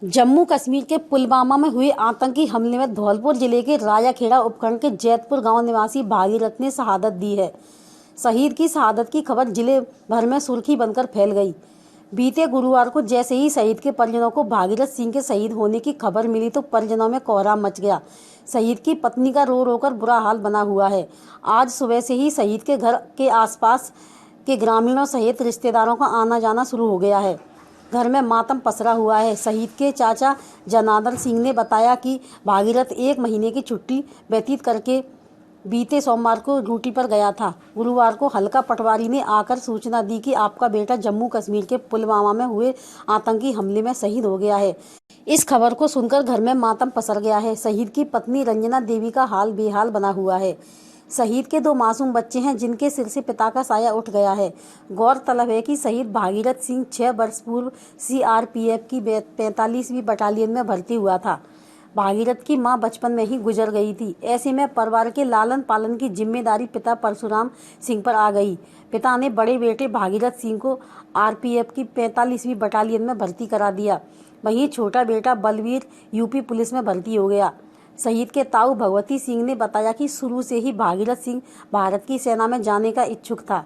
जम्मू कश्मीर के पुलवामा में हुए आतंकी हमले में धौलपुर जिले के राजाखेड़ा उपखंड के जैतपुर गांव निवासी भागीरथ ने शहादत दी है। शहीद की शहादत की खबर जिले भर में सुर्खी बनकर फैल गई। बीते गुरुवार को जैसे ही शहीद के परिजनों को भागीरथ सिंह के शहीद होने की खबर मिली तो परिजनों में कोहराम मच गया। शहीद की पत्नी का रो रो कर बुरा हाल बना हुआ है। आज सुबह से ही शहीद के घर के आसपास के ग्रामीणों सहित रिश्तेदारों का आना जाना शुरू हो गया है। घर में मातम पसरा हुआ है। शहीद के चाचा जनार्दन सिंह ने बताया कि भागीरथ 1 महीने की छुट्टी व्यतीत करके बीते सोमवार को ड्यूटी पर गया था। गुरुवार को हल्का पटवारी ने आकर सूचना दी कि आपका बेटा जम्मू कश्मीर के पुलवामा में हुए आतंकी हमले में शहीद हो गया है। इस खबर को सुनकर घर में मातम पसर गया है। शहीद की पत्नी रंजना देवी का हाल बेहाल बना हुआ है। शहीद के 2 मासूम बच्चे हैं जिनके सिर से पिता का साया उठ गया है। गौरतलब है कि शहीद भागीरथ सिंह 6 वर्ष पूर्व सीआरपीएफ की 45वीं बटालियन में भर्ती हुआ था। भागीरथ की मां बचपन में ही गुजर गई थी। ऐसे में परिवार के लालन पालन की जिम्मेदारी पिता परशुराम सिंह पर आ गई। पिता ने बड़े बेटे भागीरथ सिंह को आरपीएफ की 45वीं बटालियन में भर्ती करा दिया। वहीं छोटा बेटा बलवीर यूपी पुलिस में भर्ती हो गया। शहीद के ताऊ भगवती सिंह ने बताया कि शुरू से ही भागीरथ सिंह भारत की सेना में जाने का इच्छुक था।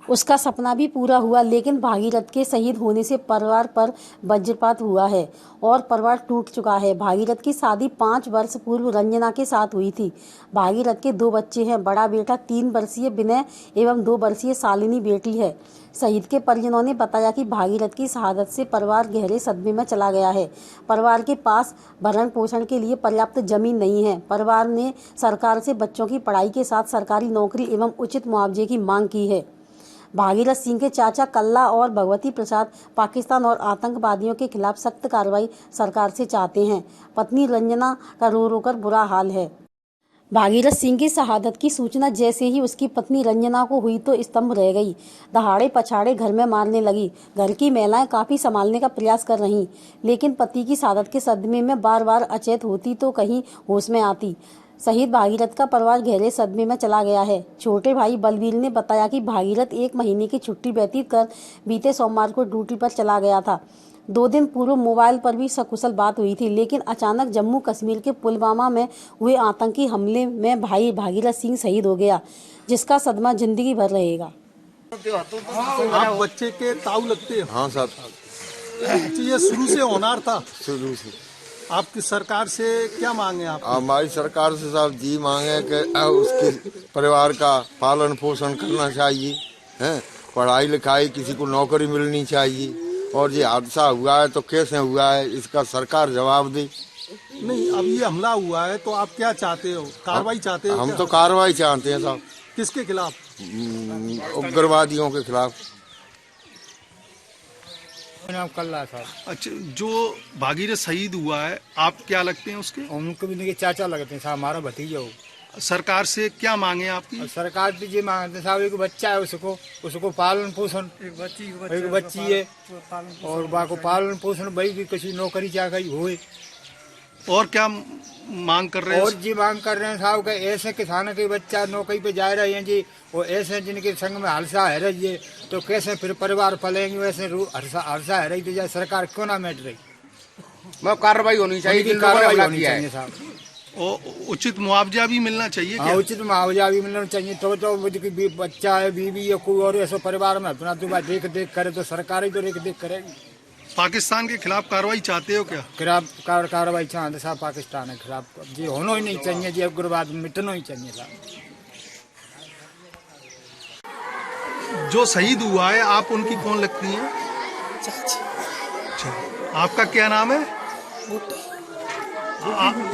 उसका सपना भी पूरा हुआ, लेकिन भागीरथ के शहीद होने से परिवार पर वज्रपात हुआ है और परिवार टूट चुका है। भागीरथ की शादी 5 वर्ष पूर्व रंजना के साथ हुई थी। भागीरथ के 2 बच्चे हैं। बड़ा बेटा 3 वर्षीय विनय एवं 2 वर्षीय शालिनी बेटी है। शहीद के परिजनों ने बताया कि भागीरथ की शहादत से परिवार गहरे सदमे में चला गया है। परिवार के पास भरण पोषण के लिए पर्याप्त जमीन नहीं है। परिवार ने सरकार से बच्चों की पढ़ाई के साथ सरकारी नौकरी एवं उचित मुआवजे की मांग की है। भागीरथ सिंह के चाचा कल्ला और भगवती प्रसाद पाकिस्तान और आतंकवादियों के खिलाफ सख्त कार्रवाई सरकार से चाहते हैं। पत्नी रंजना का रो रो कर बुरा हाल है। भागीरथ सिंह की शहादत की सूचना जैसे ही उसकी पत्नी रंजना को हुई तो स्तंभ रह गई। दहाड़े पछाड़े घर में मारने लगी। घर की महिलाएं काफी संभालने का प्रयास कर रहीं, लेकिन पति की शहादत के सदमे में बार बार अचेत होती तो कहीं होश में आती। शहीद भागीरथ का परिवार गहरे सदमे में चला गया है। छोटे भाई बलवीर ने बताया कि भागीरथ 1 महीने की छुट्टी व्यतीत कर बीते सोमवार को ड्यूटी पर चला गया था। 2 दिन पूर्व मोबाइल पर भी सकुशल बात हुई थी, लेकिन अचानक जम्मू कश्मीर के पुलवामा में हुए आतंकी हमले में भाई भागीरथ सिंह शहीद हो गया, जिसका सदमा जिंदगी भर रहेगा। आप बच्चे के ताऊ लगते हो? हाँ साहब, ये शुरू से होनार था। शुरू से। आपकी सरकार से क्या मांगे आप? हमारी सरकार से साहब जी मांगे कि उसके परिवार का पालन पोषण करना चाहिए, हैं, पढ़ाई लिखाई किसी को नौकरी मिलनी चाहिए, और ये हादसा हुआ है तो कैसे हुआ है इसका सरकार जवाब दे। नहीं, अब ये हमला हुआ है तो आप क्या चाहते हो? कार्रवाई चाहते हो? हम तो कार्रवाई चाहते हैं साहब। किसके खिलाफ? उग्रवादियों के खिलाफ। नाम कल्ला था। अच्छा, जो भागीरथ शहीद हुआ है आप क्या लगते हैं उसके? उनको भी चाचा लगते हैं साहब, हमारा भतीजा हो। सरकार से क्या मांगे आपकी? सरकार से ये मांगते हैं साहब, एक बच्चा है उसको पालन पोषण, एक बच्ची है और बाको पालन पोषण भाई भी किसी नौकरी चाकरी होए। और क्या मांग कर रहे हैं? और जी मांग कर रहे हैं साहब कि ऐसे किसानों के बच्चा नौकरी पे जा रहे हैं जी, और ऐसे जिनके संग में हादसा है रही है तो कैसे फिर परिवार पलेंगे? वैसे हादसा है रही तो जाए सरकार क्यों ना बैठ रही? कार्रवाई होनी चाहिए, कार्रवाई होनी चाहिए साहब। और उचित मुआवजा भी मिलना चाहिए। हाँ, उचित मुआवजा भी मिलना चाहिए। तो बच्चा है, बीवी है, कोई और ऐसा परिवार में अपना तो देख देख करे तो सरकार ही तो देख देख करेगी। पाकिस्तान के खिलाफ कार्रवाई चाहते हो क्या? कार्रवाई चाहते साहब, पाकिस्तान के खिलाफ जी होना ही नहीं चाहिए जी, उग्रवाद मिटना ही चाहिए साहब। जो शहीद हुआ है आप उनकी कौन लगती हैं? अच्छा, आपका क्या नाम है?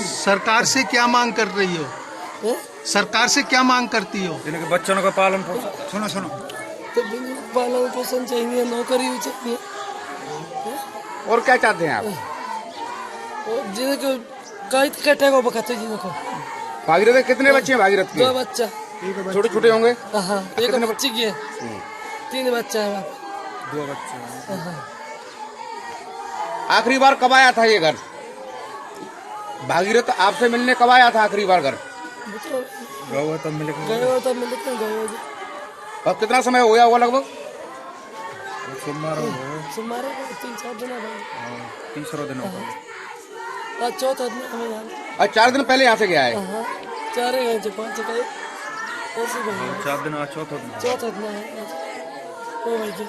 सरकार से क्या मांग कर रही हो? सरकार से क्या मांग करती हो? इनके बच्चों का पालन पोषण। सुनो तो पालन पोषण चाहिए, नौकरी चाहिए। और क्या चाहते हैं आप? और जिनको कटे को बखाते जिनको। भागीरथ कितने बच्चे हैं? भागीरथ के 2 बच्चा, छोटे छोटे होंगे। हाँ, एक बच्ची की है, 3 बच्चा है। 2 बच्चे। आखिरी बार कब आया था ये घर? भागीरथ आपसे मिलने कब आया था आखिरी बार घर? गए तो मिलते। और कितना समय हो गया होगा लगभग? सोमवार सुमारे को 3-4 दिन हो तीसरा दिन होगा। गए। आज चौथा दिन हमें यहाँ। आज 4 दिन पहले यहाँ से गया है। हाँ, 4 गए थे 5 गए ऐसे गए। 4 दिन आज चौथा चौथा दिन है। ओ भाई जी।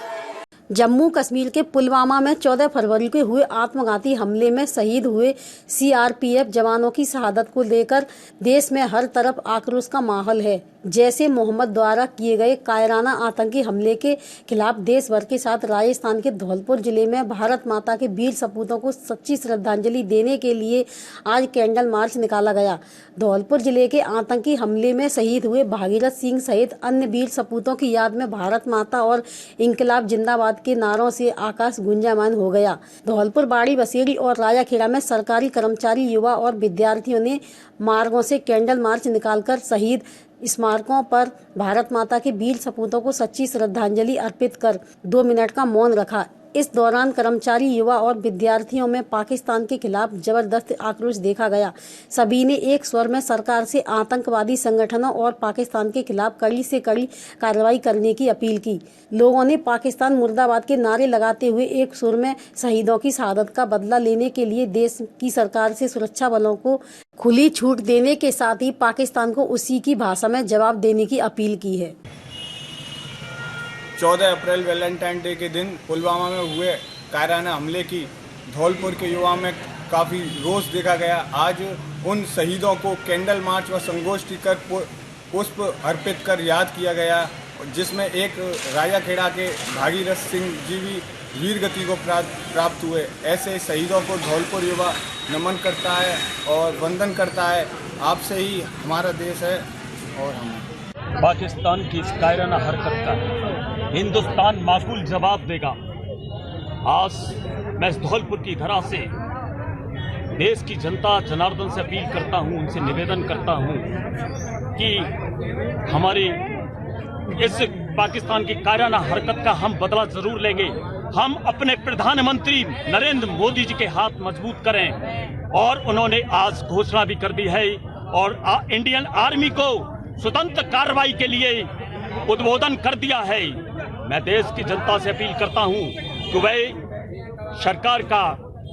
जम्मू कश्मीर के पुलवामा में 14 फरवरी को हुए आत्मघाती हमले में शहीद हुए सीआरपीएफ जवानों की शहादत को लेकर देश में हर तरफ आक्रोश का माहौल है। जैसे मोहम्मद द्वारा किए गए कायराना आतंकी हमले के खिलाफ देश भर के साथ राजस्थान के धौलपुर जिले में भारत माता के वीर सपूतों को सच्ची श्रद्धांजलि देने के लिए आज कैंडल मार्च निकाला गया। धौलपुर जिले के आतंकी हमले में शहीद हुए भागीरथ सिंह सहित अन्य वीर सपूतों की याद में भारत माता और इंकलाब जिंदाबाद के नारों से आकाश गुंजायमान हो गया। धौलपुर, बाड़ी, बसेड़ी और राजाखेड़ा में सरकारी कर्मचारी, युवा और विद्यार्थियों ने मार्गों से कैंडल मार्च निकालकर शहीद स्मारकों पर भारत माता के वीर सपूतों को सच्ची श्रद्धांजलि अर्पित कर 2 मिनट का मौन रखा। इस दौरान कर्मचारी, युवा और विद्यार्थियों में पाकिस्तान के खिलाफ जबरदस्त आक्रोश देखा गया। सभी ने एक स्वर में सरकार से आतंकवादी संगठनों और पाकिस्तान के खिलाफ कड़ी से कड़ी कार्रवाई करने की अपील की। लोगों ने पाकिस्तान मुर्दाबाद के नारे लगाते हुए एक सुर में शहीदों की शहादत का बदला लेने के लिए देश की सरकार से सुरक्षा बलों को खुली छूट देने के साथ ही पाकिस्तान को उसी की भाषा में जवाब देने की अपील की है। 14 अप्रैल वैलेंटाइन डे के दिन पुलवामा में हुए कायराना हमले की धौलपुर के युवाओं में काफ़ी रोष देखा गया। आज उन शहीदों को कैंडल मार्च व संगोष्ठी कर पुष्प अर्पित कर याद किया गया, जिसमें एक राजाखेड़ा के भागीरथ सिंह जी भी वीर गति को प्राप्त हुए। ऐसे शहीदों को धौलपुर युवा नमन करता है और वंदन करता है। आपसे ही हमारा देश है और हम पाकिस्तान की इस कायराना हरकत का हिंदुस्तान माकूल जवाब देगा। आज मैं इस धौलपुर की धरा से देश की जनता जनार्दन से अपील करता हूं, उनसे निवेदन करता हूं कि हमारी इस पाकिस्तान की कायराना हरकत का हम बदला जरूर लेंगे। हम अपने प्रधानमंत्री नरेंद्र मोदी जी के हाथ मजबूत करें और उन्होंने आज घोषणा भी कर दी है और इंडियन आर्मी को स्वतंत्र कार्रवाई के लिए उद्बोधन कर दिया है। मैं देश की जनता से अपील करता हूं कि वह सरकार का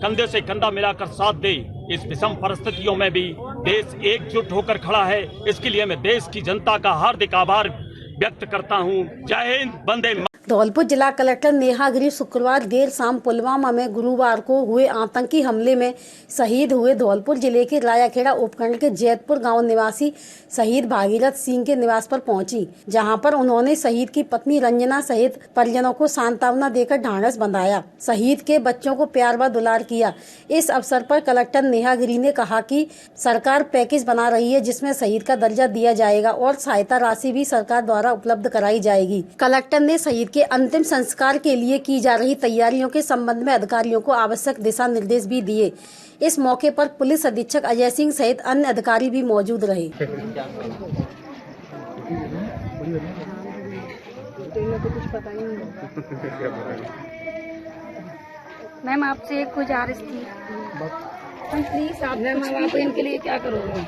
कंधे से कंधा मिलाकर साथ दे। इस विषम परिस्थितियों में भी देश एकजुट होकर खड़ा है। इसके लिए मैं देश की जनता का हार्दिक आभार व्यक्त करता हूं। जय हिंद, वंदे। धौलपुर जिला कलेक्टर नेहा गिरी शुक्रवार देर शाम पुलवामा में गुरुवार को हुए आतंकी हमले में शहीद हुए धौलपुर जिले के रायाखेड़ा उपखंड के जैतपुर गांव निवासी शहीद भागीरथ सिंह के निवास पर पहुंची, जहां पर उन्होंने शहीद की पत्नी रंजना सहित परिजनों को सांत्वना देकर ढांढस बंधाया। शहीद के बच्चों को प्यार व दुलार किया। इस अवसर पर कलेक्टर नेहा गिरी ने कहा कि सरकार पैकेज बना रही है, जिसमें शहीद का दर्जा दिया जाएगा और सहायता राशि भी सरकार द्वारा उपलब्ध कराई जाएगी। कलेक्टर ने शहीद के अंतिम संस्कार के लिए की जा रही तैयारियों के संबंध में अधिकारियों को आवश्यक दिशा निर्देश भी दिए। इस मौके पर पुलिस अधीक्षक अजय सिंह सहित अन्य अधिकारी भी मौजूद रहे। मैम, आपसे एक गुजारिश थी, प्लीज आप इनके लिए क्या करोगे?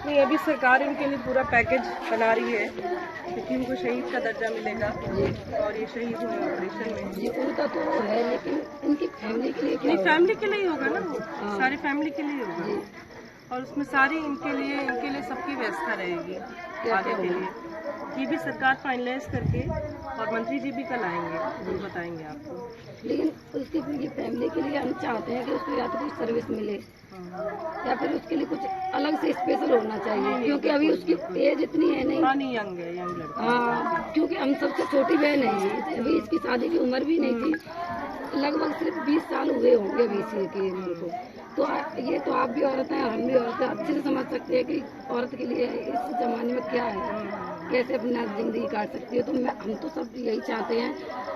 नहीं, अभी सरकार इनके लिए पूरा पैकेज बना रही है क्योंकि उनको शहीद का दर्जा मिलेगा और ये शहीद हुए ऑपरेशन में। जी, उनका तो है, लेकिन इनकी फैमिली के लिए क्या? नहीं, फैमिली के लिए ही होगा ना, वो सारी फैमिली के लिए होगा और उसमें सारी इनके लिए सबकी व्यवस्था रहेगी आगे के लिए। ये भी सरकार फाइनलाइज करके और मंत्री जी भी कल आएंगे, वो बताएंगे आपको। लेकिन उसकी पूरी फैमिली के लिए हम चाहते हैं कि उसको या तो कुछ सर्विस मिले या फिर उसके लिए कुछ अलग से स्पेशल होना चाहिए, क्योंकि अभी उसकी एज इतनी है नहीं। यंग है, यंग लड़का। हाँ, क्योंकि हम सबसे छोटी बहन है, अभी इसकी शादी की उम्र भी नहीं थी, लगभग सिर्फ 20 साल हुए होंगे अभी इसी की उम्र को। तो ये तो आप भी औरत हैं, हम भी औरत हैं, अच्छे से समझ सकते हैं कि औरत के लिए इस जमाने में क्या है, कैसे अपना जिंदगी काट सकती है। तो हम तो सब यही चाहते हैं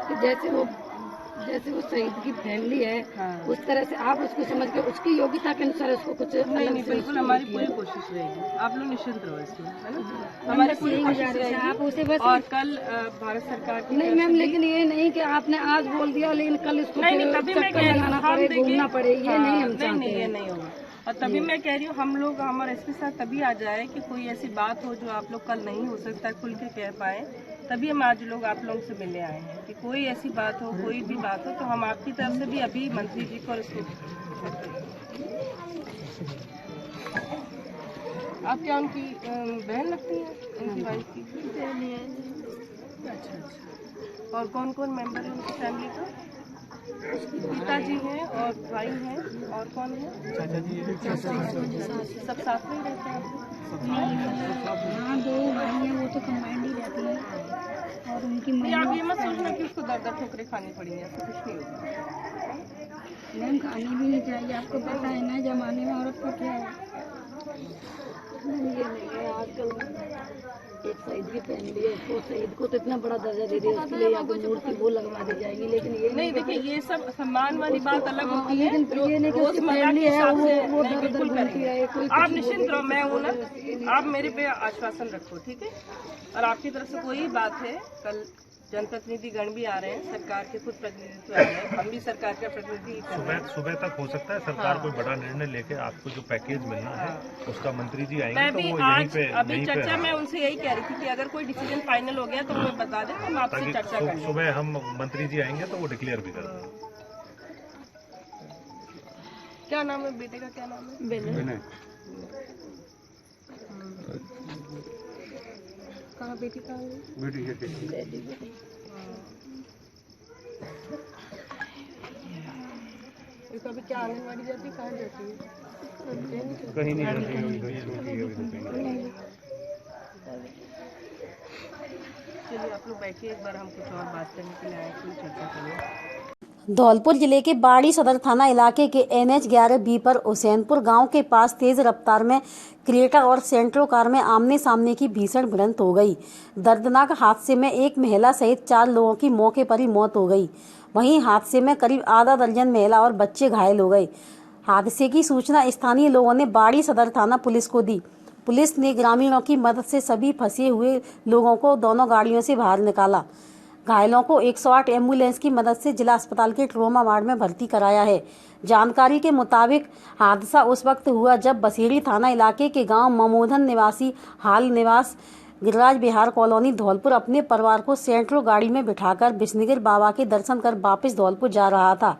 कि जैसे वो शहीद की फैमिली है, उस तरह से आप उसको समझ के उसकी योग्यता के अनुसार उसको कुछ नहीं, बिल्कुल हमारी पूरी कोशिश रहेगी। आप लोग निश्चिंत रहो इसमें, है ना? हमारी पूरी कोशिश रहेगी। आप उसे बस और कल भारत सरकार की नहीं मैम, लेकिन ये नहीं कि आपने आज बोल दिया लेकिन कल इसको नहीं, तभी मैं कह रही हूँ घूमना पड़े, ये नहीं हम चाहते। नहीं, ये नहीं होगा। और तभी मैं कह रही हूँ हम लोग हमारे इसके साथ तभी आ जाए कि कोई ऐसी बात हो जो आप लोग कल नहीं हो सकता खुल के कह पाए, तभी हम आज लोग आप लोगों से मिलने आए हैं कि कोई ऐसी बात हो, कोई भी बात हो, तो हम आपकी तरफ से भी अभी मंत्री जी को इसको। आप क्या उनकी बहन लगती हैं, उनकी वाइफ की? अच्छा। और कौन कौन मेंबर है उनकी फैमिली का? पिताजी हैं और भाई हैं और कौन है? सब साथ में ही रहते हैं? हाँ, 2 भाई हैं, वो तो कंबाइंड ही रहती हैं। और उनकी नहीं, आप ये मत सोचना कि उसको दर ठोकरें खानी पड़ी हैं, ऐसा कुछ नहीं होगा। मैम, खानी भी नहीं चाहिए, आपको पता है ना जमाने में औरत का क्या है। ये नहीं है आजकल एक शहीद की फैमिली है, उसको शहीद को तो इतना बड़ा दर्जा दे दिया, उसके लिए यहाँ पे मूर्ति वो लगवा दी जाएगी, लेकिन ये नहीं, देखिए ये सब सम्मान वाली बात अलग होती है, लेकिन ये नहीं कि उसकी फैमिली है वो दर दर घूमती है। आप निश्चिंत रहो, मैं हूँ ना, आप मेरे पे आश्वासन रखो, ठीक है? और आपकी तरफ से कोई बात है, कल जनप्रतिनिधि गण भी आ रहे हैं, सरकार के खुद प्रतिनिधित्व आ रहे हैं, हम भी सरकार का प्रतिनिधि कर रहे हैं। सुबह तक हो सकता है सरकार कोई बड़ा निर्णय लेके आपको जो पैकेज मिलना है उसका मंत्री जी आएंगे मैं तो भी वो आज यहीं पे अभी चर्चा में उनसे यही कह रही थी कि अगर कोई डिसीजन फाइनल हो गया तो हमें बता दें, हम आपसे चर्चा कर लेंगे। सुबह हम मंत्री जी आएंगे तो वो डिक्लेयर भी कर देंगे। क्या नाम है बेटे का? क्या नाम है? विनय। कहाँ बेटी कहाँ है? बेटी है कभी क्या आंगनबाड़ी जाती है, कहाँ जाती है? कहीं नहीं जाती। चलिए आप लोग बैठिए, एक बार हम कुछ और बात करने के लिए आए, कोई चर्चा करें। धौलपुर जिले के बाड़ी सदर थाना इलाके के NH 11B पर हुसैनपुर गांव के पास तेज रफ्तार में क्रेटा और सेंट्रो कार में आमने सामने की भीषण भिड़ंत हो गई। दर्दनाक हादसे में एक महिला सहित 4 लोगों की मौके पर ही मौत हो गई। वहीं हादसे में करीब आधा दर्जन महिला और बच्चे घायल हो गए। हादसे की सूचना स्थानीय लोगों ने बाड़ी सदर थाना पुलिस को दी। पुलिस ने ग्रामीणों की मदद से सभी फंसे हुए लोगों को दोनों गाड़ियों से बाहर निकाला। घायलों को 108 एम्बुलेंस की मदद से जिला अस्पताल के ट्रॉमा वार्ड में भर्ती कराया है। जानकारी के मुताबिक हादसा उस वक्त हुआ जब बसेड़ी थाना इलाके के गांव ममोधन निवासी हाल निवास गिरिराज बिहार कॉलोनी धौलपुर अपने परिवार को सेंट्रो गाड़ी में बिठाकर बिस्निगिर बाबा के दर्शन कर वापस धौलपुर जा रहा था।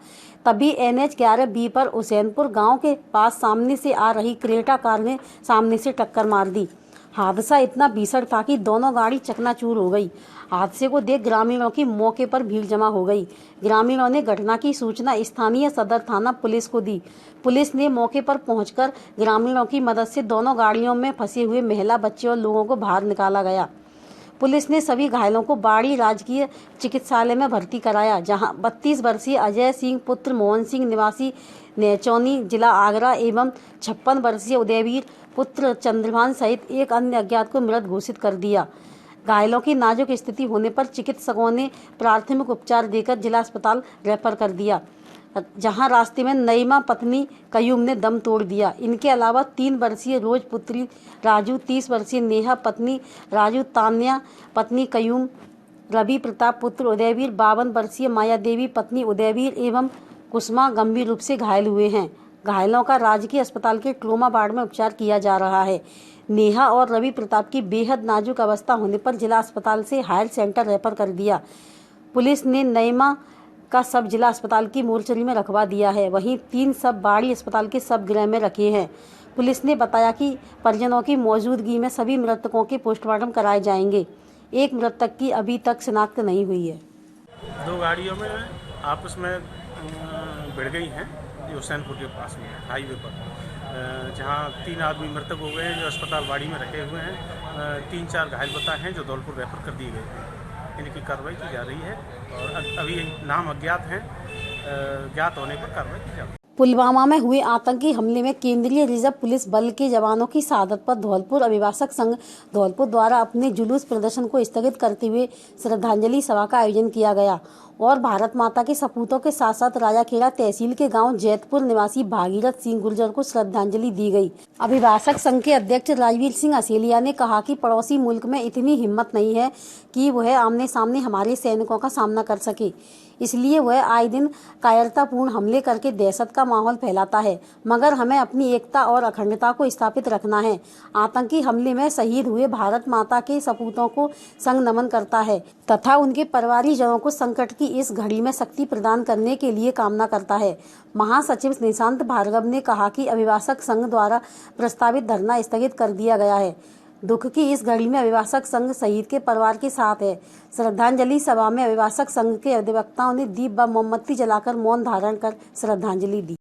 तभी NH 11B पर हुसैनपुर गांव के पास सामने से आ रही क्रेटा कार ने सामने से टक्कर मार दी। हादसा इतना भीषण था कि दोनों गाड़ी चकनाचूर हो गई। हादसे को देख ग्रामीणों की मौके पर भीड़ जमा हो गई। ग्रामीणों ने घटना की सूचना स्थानीय सदर थाना पुलिस को दी। पुलिस ने मौके पर पहुंचकर ग्रामीणों की मदद से दोनों गाड़ियों में फंसे हुए महिला, बच्चे और लोगों को बाहर निकाला गया। पुलिस ने सभी घायलों को बाड़ी राजकीय चिकित्सालय में भर्ती कराया, जहां 32 वर्षीय अजय सिंह पुत्र मोहन सिंह निवासी नेचौनी जिला आगरा एवं 56 वर्षीय उदयवीर पुत्र चंद्रभान सहित एक अन्य अज्ञात को मृत घोषित कर दिया। घायलों की नाजुक स्थिति होने पर चिकित्सकों ने प्राथमिक उपचार देकर जिला अस्पताल रेफर कर दिया, जहां रास्ते में नईमा पत्नी कयूम ने दम तोड़ दिया। इनके अलावा 3 वर्षीय रोज पुत्री राजू, 30 वर्षीय नेहा पत्नी राजू, तान्या पत्नी कयूम, रवि प्रताप पुत्र उदयवीर, 52 वर्षीय माया देवी पत्नी उदयवीर एवं कुसुमा गंभीर रूप से घायल हुए हैं। घायलों का राजकीय अस्पताल के ट्रॉमा वार्ड में उपचार किया जा रहा है। नेहा और रवि प्रताप की बेहद नाजुक अवस्था होने पर जिला अस्पताल से हायर सेंटर रेफर कर दिया। पुलिस ने नईमा का सब जिला अस्पताल की मोर्चरी में रखवा दिया है। वहीं 3 सब बाड़ी अस्पताल के सब गृह में रखे हैं। पुलिस ने बताया कि परिजनों की मौजूदगी में सभी मृतकों के पोस्टमार्टम कराए जाएंगे। एक मृतक की अभी तक शिनाख्त नहीं हुई है। 2 गाड़ियों में आपस में भिड़ गई हैं, हुसैनपुर के पास में हाईवे पर, जहां 3 आदमी मृतक हो गए हैं जो अस्पताल बाड़ी में रखे हुए हैं। 3-4 घायल बताए हैं जो धौलपुर रेफर कर दिए गए हैं। इनकी कार्रवाई की जा रही है और अभी नाम अज्ञात हैं, ज्ञात होने पर कार्रवाई की जा रही है। पुलवामा में हुए आतंकी हमले में केंद्रीय रिजर्व पुलिस बल के जवानों की शहादत पर धौलपुर अभिभाषक संघ धौलपुर द्वारा अपने जुलूस प्रदर्शन को स्थगित करते हुए श्रद्धांजलि सभा का आयोजन किया गया और भारत माता के सपूतों के साथ साथ राजाखेड़ा तहसील के गांव जैतपुर निवासी भागीरथ सिंह गुर्जर को श्रद्धांजलि दी गई। अभिभाषक संघ के अध्यक्ष राजवीर सिंह असेलिया ने कहा कि पड़ोसी मुल्क में इतनी हिम्मत नहीं है कि वह आमने सामने हमारे सैनिकों का सामना कर सके। इसलिए वह आए दिन कायरतापूर्ण हमले करके दहशत का माहौल फैलाता है, मगर हमें अपनी एकता और अखंडता को स्थापित रखना है। आतंकी हमले में शहीद हुए भारत माता के सपूतों को संग नमन करता है तथा उनके परिवारजनों को संकट की इस घड़ी में शक्ति प्रदान करने के लिए कामना करता है। महासचिव निशांत भार्गव ने कहा कि अभिभाषक संघ द्वारा प्रस्तावित धरना स्थगित कर दिया गया है। दुख की इस घड़ी में अभिभाषक संघ शहीद के परिवार के साथ है। श्रद्धांजलि सभा में अभिभाषक संघ के अधिवक्ताओं ने दीप व मोमबत्ती जलाकर मौन धारण कर श्रद्धांजलि दी।